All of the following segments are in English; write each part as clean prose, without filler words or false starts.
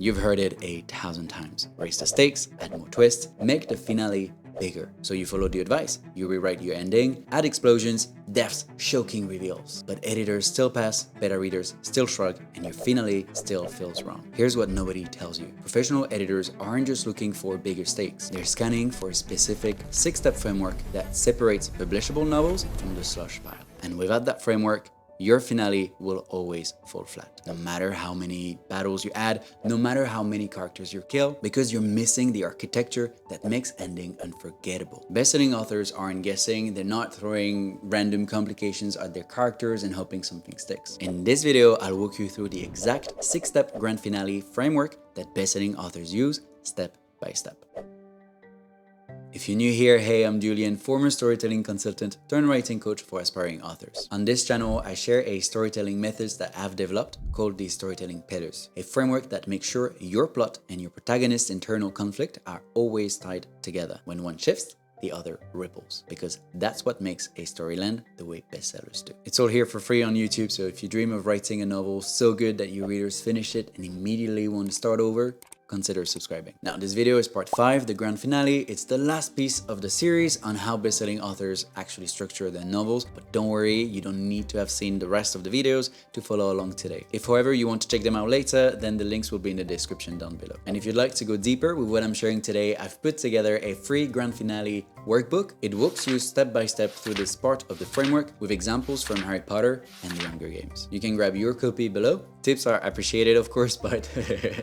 You've heard it 1,000 times. Raise the stakes, add more twists, make the finale bigger. So you follow the advice. You rewrite your ending, add explosions, deaths, shocking reveals. But editors still pass, beta readers still shrug, and your finale still feels wrong. Here's what nobody tells you. Professional editors aren't just looking for bigger stakes. They're scanning for a specific 6-step framework that separates publishable novels from the slush pile. And without that framework, your finale will always fall flat. No matter how many battles you add, no matter how many characters you kill, because you're missing the architecture that makes ending unforgettable. Best-selling authors aren't guessing, they're not throwing random complications at their characters and hoping something sticks. In this video, I'll walk you through the exact 6-step grand finale framework that best-selling authors use step by step. If you're new here, hey, I'm Julian, former storytelling consultant turned writing coach for aspiring authors. On this channel, I share a storytelling methods that I've developed called the storytelling pillars, a framework that makes sure your plot and your protagonist's internal conflict are always tied together. When one shifts, the other ripples, because that's what makes a story land the way bestsellers do. It's all here for free on YouTube, so if you dream of writing a novel so good that your readers finish it and immediately want to start over, consider subscribing. Now, this video is part 5, the grand finale. It's the last piece of the series on how best-selling authors actually structure their novels, but don't worry, you don't need to have seen the rest of the videos to follow along today. If, however, you want to check them out later, then the links will be in the description down below. And if you'd like to go deeper with what I'm sharing today, I've put together a free grand finale workbook. It walks you step by step through this part of the framework with examples from Harry Potter and the Hunger Games. You can grab your copy below. Tips are appreciated, of course, but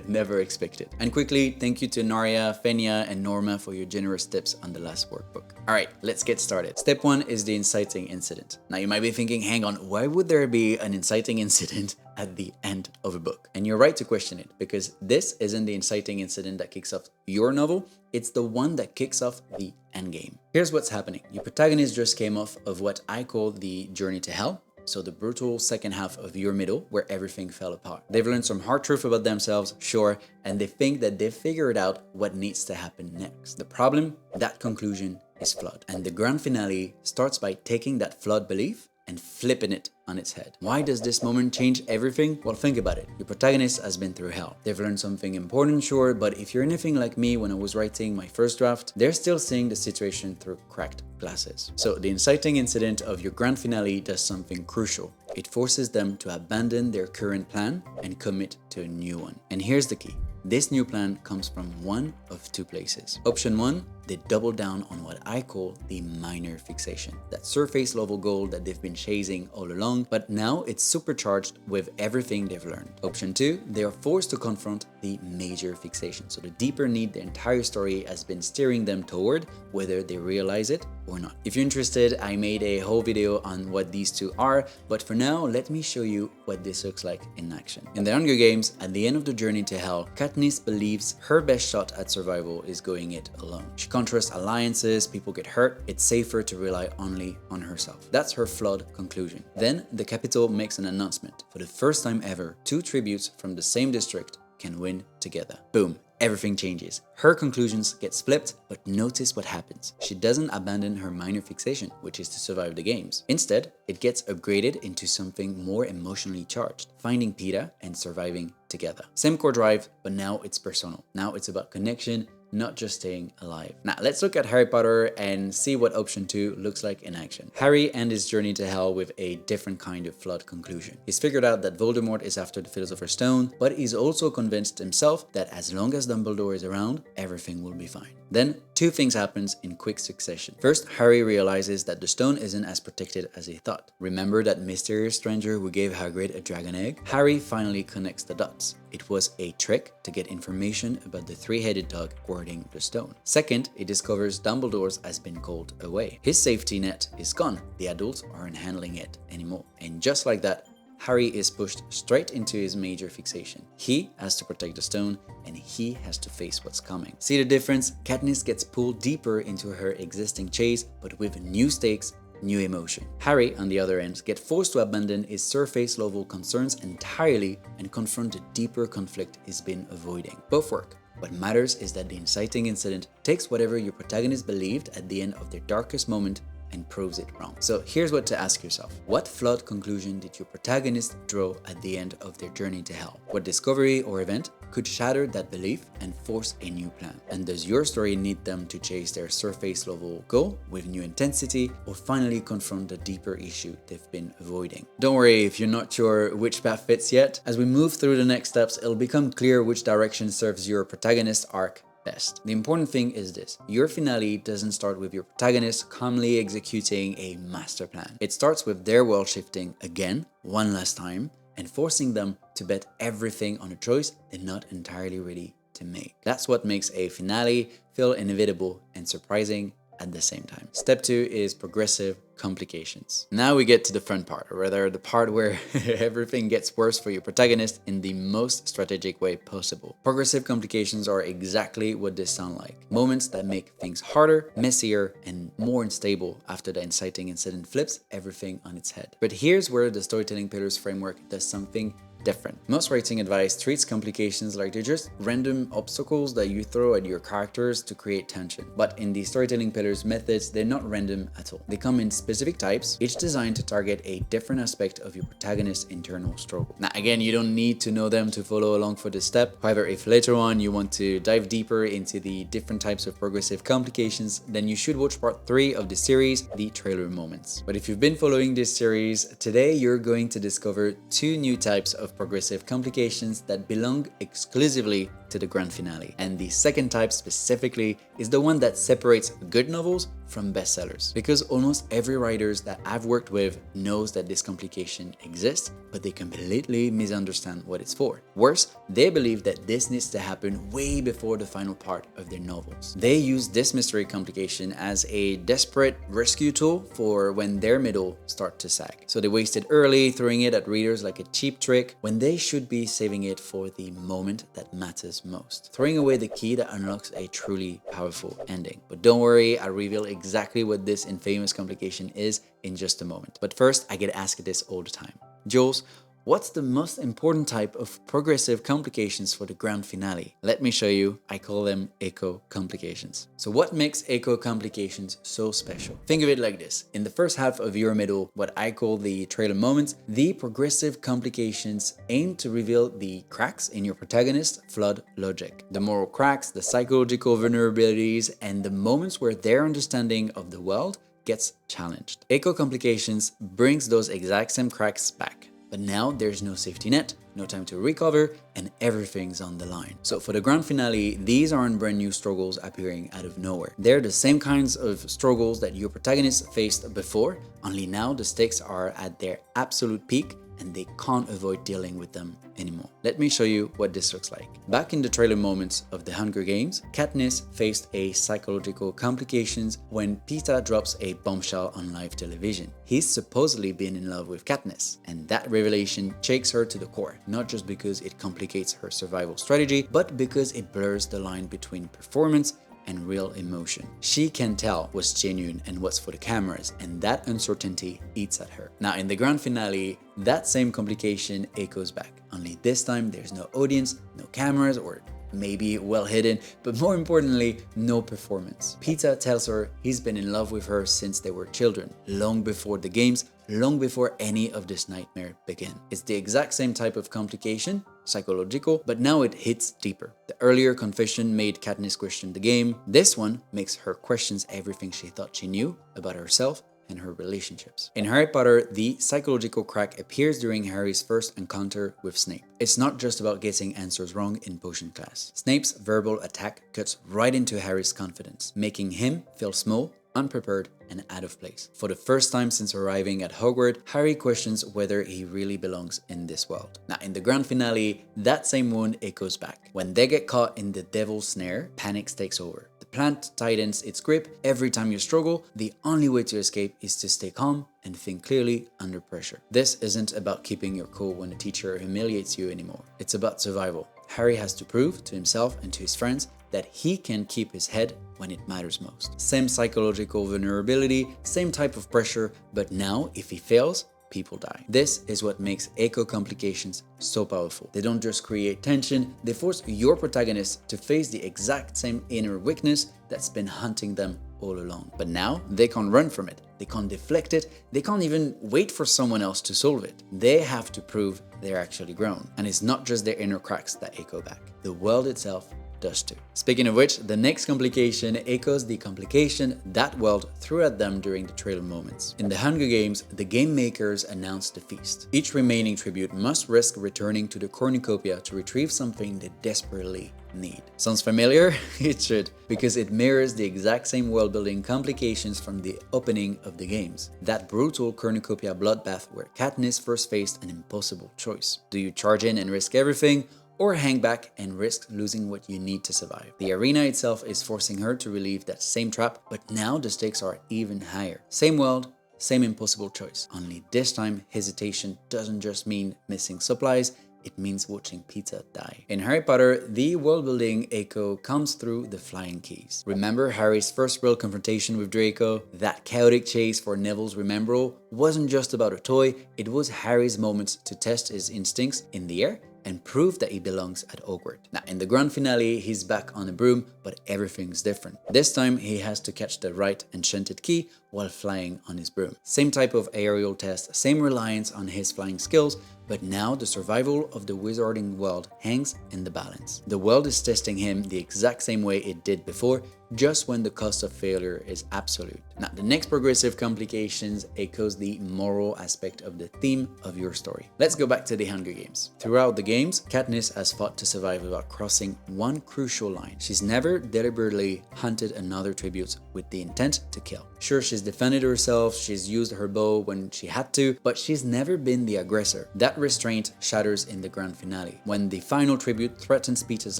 never expected. And quickly, thank you to Naria, Fenya, and Norma for your generous tips on the last workbook. All right, let's get started. Step 1 is the inciting incident. Now, you might be thinking, hang on, why would there be an inciting incident at the end of a book? And you're right to question it, because this isn't the inciting incident that kicks off your novel, it's the one that kicks off the endgame. Here's what's happening. Your protagonist just came off of what I call the journey to hell. So the brutal second half of your middle where everything fell apart. They've learned some hard truth about themselves, sure, and they think that they've figured out what needs to happen next. The problem, that conclusion is flawed. And the grand finale starts by taking that flawed belief and flipping it on its head. Why does this moment change everything? Well, think about it. Your protagonist has been through hell. They've learned something important, sure, but if you're anything like me when I was writing my first draft, they're still seeing the situation through cracked glasses. So the inciting incident of your grand finale does something crucial. It forces them to abandon their current plan and commit to a new one. And here's the key. This new plan comes from one of two places. Option 1, they double down on what I call the minor fixation, that surface level goal that they've been chasing all along, but now it's supercharged with everything they've learned. Option 2, they are forced to confront the major fixation, so the deeper need the entire story has been steering them toward, whether they realize it or not. If you're interested, I made a whole video on what these two are, but for now, let me show you what this looks like in action. In the Hunger Games, at the end of the journey to hell, Katniss believes her best shot at survival is going it alone. She can't trust alliances, people get hurt, it's safer to rely only on herself. That's her flawed conclusion. Then the Capitol makes an announcement. For the first time ever, 2 tributes from the same district can win together. Boom. Everything changes. Her conclusions get flipped, but notice what happens. She doesn't abandon her minor fixation, which is to survive the games. Instead, it gets upgraded into something more emotionally charged, finding Peeta and surviving together. Same core drive, but now it's personal. Now it's about connection, not just staying alive. Now, let's look at Harry Potter and see what option 2 looks like in action. Harry ends his journey to hell with a different kind of flawed conclusion. He's figured out that Voldemort is after the Philosopher's Stone, but he's also convinced himself that as long as Dumbledore is around, everything will be fine. Then, 2 things happen in quick succession. First, Harry realizes that the stone isn't as protected as he thought. Remember that mysterious stranger who gave Hagrid a dragon egg? Harry finally connects the dots. It was a trick to get information about the 3-headed dog guarding the stone. Second, he discovers Dumbledore's has been called away. His safety net is gone. The adults aren't handling it anymore. And just like that, Harry is pushed straight into his major fixation. He has to protect the stone, and he has to face what's coming. See the difference? Katniss gets pulled deeper into her existing chase, but with new stakes, new emotion. Harry, on the other end, gets forced to abandon his surface level concerns entirely and confront the deeper conflict he's been avoiding. Both work. What matters is that the inciting incident takes whatever your protagonist believed at the end of their darkest moment and proves it wrong. So here's what to ask yourself. What flawed conclusion did your protagonist draw at the end of their journey to hell? What discovery or event could shatter that belief and force a new plan. And does your story need them to chase their surface level goal with new intensity, or finally confront the deeper issue they've been avoiding? Don't worry if you're not sure which path fits yet. As we move through the next steps, it'll become clear which direction serves your protagonist arc best. The important thing is this: your finale doesn't start with your protagonist calmly executing a master plan. It starts with their world shifting again, one last time, and forcing them to bet everything on a choice they're not entirely ready to make. That's what makes a finale feel inevitable and surprising at the same time. Step 2 is progressive complications. Now we get to the fun part, or rather the part where everything gets worse for your protagonist in the most strategic way possible. Progressive complications are exactly what they sound like. Moments that make things harder, messier, and more unstable after the inciting incident flips everything on its head. But here's where the storytelling pillars framework does something different. Most writing advice treats complications like they're just random obstacles that you throw at your characters to create tension. But in the storytelling pillars methods, they're not random at all. They come in specific types, each designed to target a different aspect of your protagonist's internal struggle. Now again, you don't need to know them to follow along for this step. However, if later on you want to dive deeper into the different types of progressive complications, then you should watch part 3 of the series, the trailer moments. But if you've been following this series, today you're going to discover 2 new types of progressive complications that belong exclusively to the grand finale. And the second type specifically is the one that separates good novels from bestsellers. Because almost every writer that I've worked with knows that this complication exists, but they completely misunderstand what it's for. Worse, they believe that this needs to happen way before the final part of their novels. They use this mystery complication as a desperate rescue tool for when their middle start to sag. So they waste it early, throwing it at readers like a cheap trick, when they should be saving it for the moment that matters most. Throwing away the key that unlocks a truly powerful ending. But don't worry, I'll reveal exactly what this infamous complication is in just a moment. But first, I get asked this all the time. Jules, what's the most important type of progressive complications for the grand finale? Let me show you. I call them echo complications. So what makes echo complications so special? Think of it like this. In the first half of your middle, what I call the trailer moments, the progressive complications aim to reveal the cracks in your protagonist's flawed logic. The moral cracks, the psychological vulnerabilities, and the moments where their understanding of the world gets challenged. Echo complications brings those exact same cracks back. But now there's no safety net, no time to recover, and everything's on the line. So for the grand finale, these aren't brand new struggles appearing out of nowhere. They're the same kinds of struggles that your protagonist faced before, only now the stakes are at their absolute peak and they can't avoid dealing with them anymore. Let me show you what this looks like. Back in the trailer moments of The Hunger Games, Katniss faced a psychological complications when Peeta drops a bombshell on live television. He's supposedly been in love with Katniss, and that revelation shakes her to the core, not just because it complicates her survival strategy, but because it blurs the line between performance and real emotion. She can tell what's genuine and what's for the cameras, and that uncertainty eats at her. Now in the grand finale, that same complication echoes back, only this time there's no audience, no cameras, or maybe well hidden, but more importantly, no performance. Peeta tells her he's been in love with her since they were children, long before the games, long before any of this nightmare began. It's the exact same type of complication, psychological, but now it hits deeper. The earlier confession made Katniss question the game. This one makes her question everything she thought she knew about herself and her relationships. In Harry Potter, the psychological crack appears during Harry's first encounter with Snape. It's not just about getting answers wrong in potion class. Snape's verbal attack cuts right into Harry's confidence, making him feel small, unprepared, and out of place. For the first time since arriving at Hogwarts, Harry questions whether he really belongs in this world. Now in the grand finale, that same wound echoes back. When they get caught in the devil's snare, panic takes over. The plant tightens its grip. Every time you struggle, the only way to escape is to stay calm and think clearly under pressure. This isn't about keeping your cool when a teacher humiliates you anymore. It's about survival. Harry has to prove to himself and to his friends that he can keep his head when it matters most. Same psychological vulnerability, same type of pressure, but now if he fails, people die. This is what makes echo complications so powerful. They don't just create tension, they force your protagonist to face the exact same inner weakness that's been hunting them all along. But now they can't run from it. They can't deflect it. They can't even wait for someone else to solve it. They have to prove they're actually grown. And it's not just their inner cracks that echo back. The world itself does too. Speaking of which, the next complication echoes the complication that world threw at them during the trailer moments. In the Hunger Games, the game makers announced the feast. Each remaining tribute must risk returning to the cornucopia to retrieve something they desperately need. Sounds familiar? It should, because it mirrors the exact same world-building complications from the opening of the games. That brutal cornucopia bloodbath where Katniss first faced an impossible choice. Do you charge in and risk everything, or hang back and risk losing what you need to survive? The arena itself is forcing her to relieve that same trap, but now the stakes are even higher. Same world, same impossible choice. Only this time, hesitation doesn't just mean missing supplies, it means watching pizza die. In Harry Potter, the world-building echo comes through the flying keys. Remember Harry's first real confrontation with Draco? That chaotic chase for Neville's Remembrall wasn't just about a toy, it was Harry's moment to test his instincts in the air and prove that he belongs at Hogwarts. Now, in the grand finale, he's back on a broom, but everything's different. This time, he has to catch the right enchanted key while flying on his broom. Same type of aerial test, same reliance on his flying skills, but now the survival of the wizarding world hangs in the balance. The world is testing him the exact same way it did before, just when the cost of failure is absolute. Now, the next progressive complications echoes the moral aspect of the theme of your story. Let's go back to the Hunger Games. Throughout the games, Katniss has fought to survive without crossing one crucial line. She's never deliberately hunted another tribute with the intent to kill. Sure, she's defended herself, she's used her bow when she had to, but she's never been the aggressor. That restraint shatters in the grand finale. When the final tribute threatens Peter's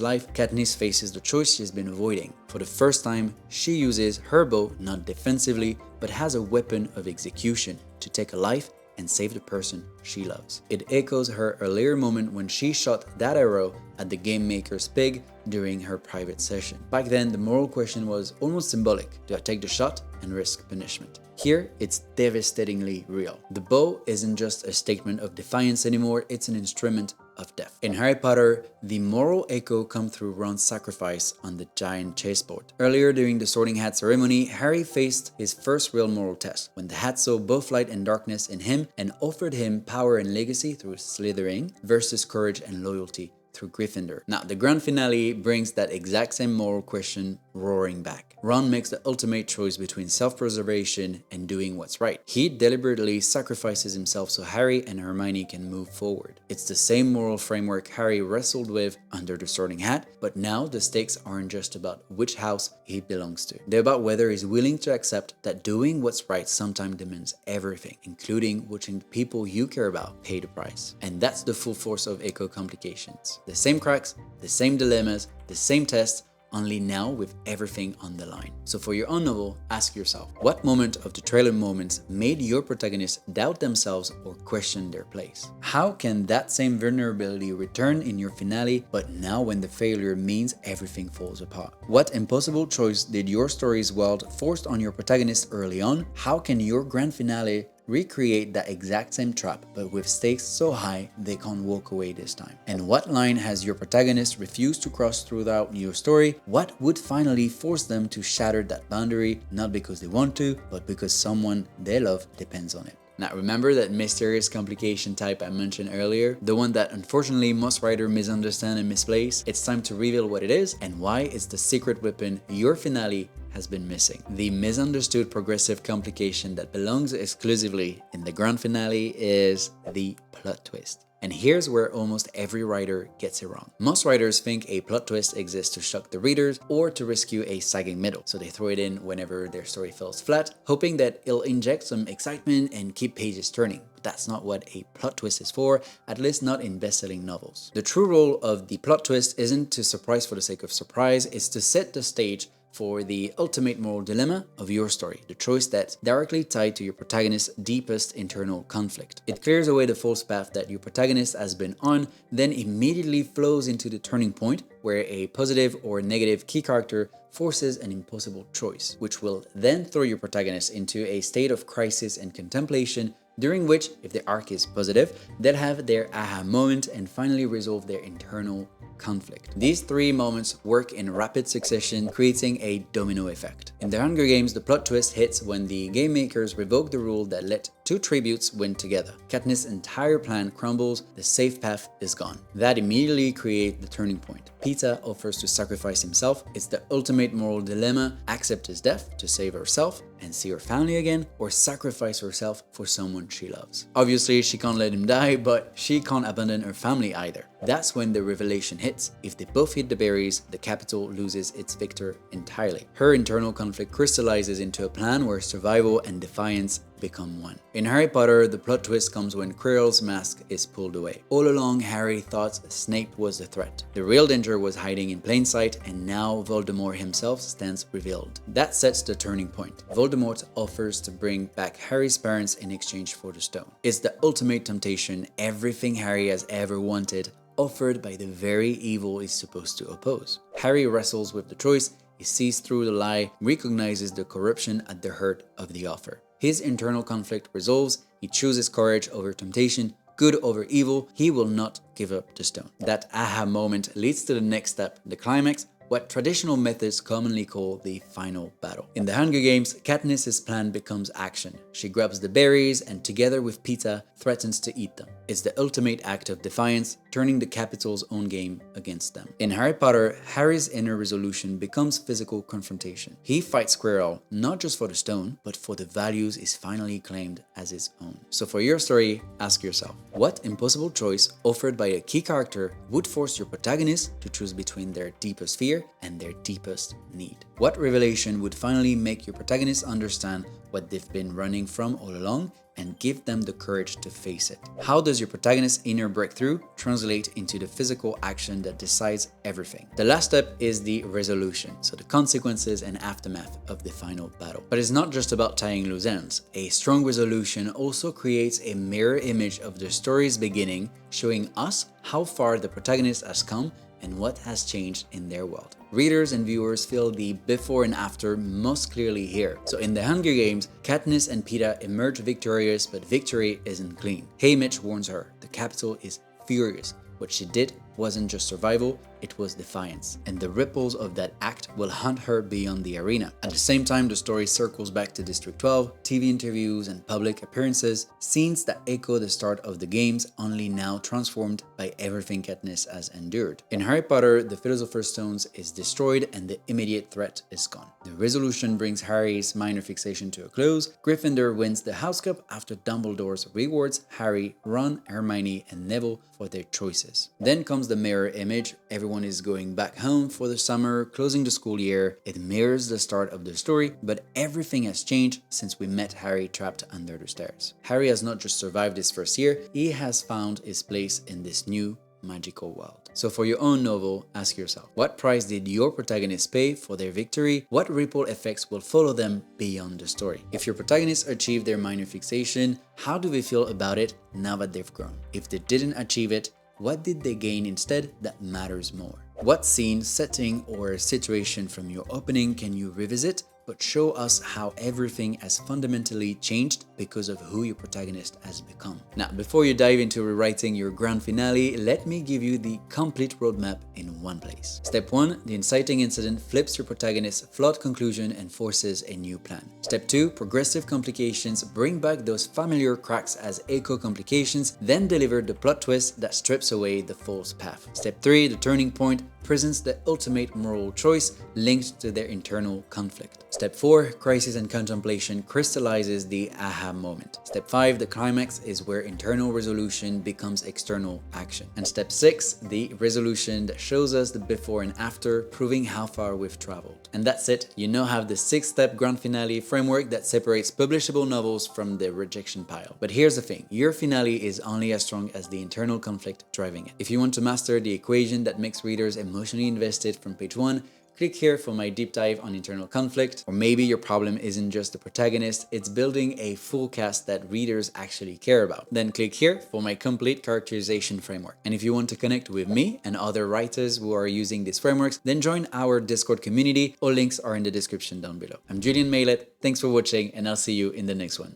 life, Katniss faces the choice she's been avoiding. For the first time, she uses her bow not defensively, but as a weapon of execution to take a life and save the person she loves. It echoes her earlier moment when she shot that arrow at the game maker's pig during her private session. Back then, the moral question was almost symbolic. Do I take the shot and risk punishment? Here, it's devastatingly real. The bow isn't just a statement of defiance anymore, it's an instrument of death. In Harry Potter, the moral echo comes through Ron's sacrifice on the giant chessboard. Earlier during the Sorting Hat ceremony, Harry faced his first real moral test, when the hat saw both light and darkness in him and offered him power and legacy through Slytherin versus courage and loyalty through Gryffindor. Now, the grand finale brings that exact same moral question roaring back. Ron makes the ultimate choice between self-preservation and doing what's right. He deliberately sacrifices himself so Harry and Hermione can move forward. It's the same moral framework Harry wrestled with under the Sorting Hat, but now the stakes aren't just about which house he belongs to. They're about whether he's willing to accept that doing what's right sometimes demands everything, including watching the people you care about pay the price. And that's the full force of Echo Complications. The same cracks, the same dilemmas, the same tests, only now with everything on the line. So for your own novel, ask yourself, what moment of the trailer moments made your protagonists doubt themselves or question their place? How can that same vulnerability return in your finale, but now when the failure means everything falls apart? What impossible choice did your story's world force on your protagonist early on? How can your grand finale recreate that exact same trap, but with stakes so high they can't walk away this time? And what line has your protagonist refused to cross throughout your story? What would finally force them to shatter that boundary, not because they want to, but because someone they love depends on it? Now, remember that mysterious complication type I mentioned earlier? The one that unfortunately most writers misunderstand and misplace? It's time to reveal what it is and why it's the secret weapon your finale has been missing. The misunderstood progressive complication that belongs exclusively in the grand finale is the plot twist. And here's where almost every writer gets it wrong. Most writers think a plot twist exists to shock the readers or to rescue a sagging middle, so they throw it in whenever their story falls flat, hoping that it'll inject some excitement and keep pages turning. But that's not what a plot twist is for, at least not in best-selling novels. The true role of the plot twist isn't to surprise for the sake of surprise, it's to set the stage for the ultimate moral dilemma of your story, the choice that's directly tied to your protagonist's deepest internal conflict. It clears away the false path that your protagonist has been on, then immediately flows into the turning point where a positive or negative key character forces an impossible choice, which will then throw your protagonist into a state of crisis and contemplation, during which, if the arc is positive, they'll have their aha moment and finally resolve their internal conflict. These three moments work in rapid succession, creating a domino effect. In the Hunger Games, the plot twist hits when the game makers revoke the rule that let two tributes win together. Katniss' entire plan crumbles, the safe path is gone. That immediately creates the turning point. Peeta offers to sacrifice himself. It's the ultimate moral dilemma: accept his death to save herself and see her family again, or sacrifice herself for someone she loves. Obviously, she can't let him die, but she can't abandon her family either. That's when the revelation hits. If they both hit the berries, the capital loses its victor entirely. Her internal conflict crystallizes into a plan where survival and defiance become one. In Harry Potter, the plot twist comes when Quirrell's mask is pulled away. All along, Harry thought Snape was the threat. The real danger was hiding in plain sight, and now Voldemort himself stands revealed. That sets the turning point. Voldemort offers to bring back Harry's parents in exchange for the stone. It's the ultimate temptation, everything Harry has ever wanted, offered by the very evil he's supposed to oppose. Harry wrestles with the choice. He sees through the lie, recognizes the corruption at the heart of the offer. His internal conflict resolves. He chooses courage over temptation, good over evil. He will not give up the stone. That aha moment leads to the next step, the climax, what traditional methods commonly call the final battle. In the Hunger Games, Katniss' plan becomes action. She grabs the berries and, together with Peeta, threatens to eat them. It's the ultimate act of defiance, turning the Capitol's own game against them. In Harry Potter, Harry's inner resolution becomes physical confrontation. He fights Quirrell not just for the stone, but for the values he's finally claimed as his own. So for your story, ask yourself, what impossible choice offered by a key character would force your protagonist to choose between their deepest fear and their deepest need? What revelation would finally make your protagonist understand what they've been running from all along and give them the courage to face it? How does your protagonist's inner breakthrough translate into the physical action that decides everything? The last step is the resolution, so the consequences and aftermath of the final battle. But it's not just about tying loose ends. A strong resolution also creates a mirror image of the story's beginning, showing us how far the protagonist has come and what has changed in their world. Readers and viewers feel the before and after most clearly here. So in the Hunger Games, Katniss and Peeta emerge victorious, but victory isn't clean. Haymitch warns her, the capital is furious. What she did wasn't just survival, it was defiance. And the ripples of that act will hunt her beyond the arena. At the same time, the story circles back to District 12, TV interviews and public appearances, scenes that echo the start of the games, only now transformed by everything Katniss has endured. In Harry Potter, the Philosopher's Stone is destroyed and the immediate threat is gone. The resolution brings Harry's minor fixation to a close. Gryffindor wins the House Cup after Dumbledore rewards Harry, Ron, Hermione and Neville for their choices. Then comes the mirror image. Everyone is going back home for the summer, closing the school year. It mirrors the start of the story, but everything has changed since we met Harry trapped under the stairs. Harry has not just survived his first year, he has found his place in this new magical world. So for your own novel, ask yourself, what price did your protagonists pay for their victory? What ripple effects will follow them beyond the story? If your protagonists achieved their minor fixation, how do they feel about it now that they've grown? If they didn't achieve it, what did they gain instead that matters more? What scene, setting, or situation from your opening can you revisit but show us how everything has fundamentally changed because of who your protagonist has become? Now, before you dive into rewriting your grand finale, let me give you the complete roadmap in one place. Step 1, the inciting incident flips your protagonist's flawed conclusion and forces a new plan. Step 2, progressive complications bring back those familiar cracks as echo complications, then deliver the plot twist that strips away the false path. Step 3, the turning point presents the ultimate moral choice linked to their internal conflict. Step 4, crisis and contemplation crystallizes the aha moment. Step 5, the climax is where internal resolution becomes external action. And step 6, the resolution that shows us the before and after, proving how far we've traveled. And that's it. You now have the 6-step grand finale framework that separates publishable novels from the rejection pile. But here's the thing, your finale is only as strong as the internal conflict driving it. If you want to master the equation that makes readers emotionally invested from page 1, click here for my deep dive on internal conflict. Or maybe your problem isn't just the protagonist, it's building a full cast that readers actually care about. Then click here for my complete characterization framework. And if you want to connect with me and other writers who are using these frameworks, then join our Discord community. All links are in the description down below. I'm Julian Maylet, thanks for watching and I'll see you in the next one.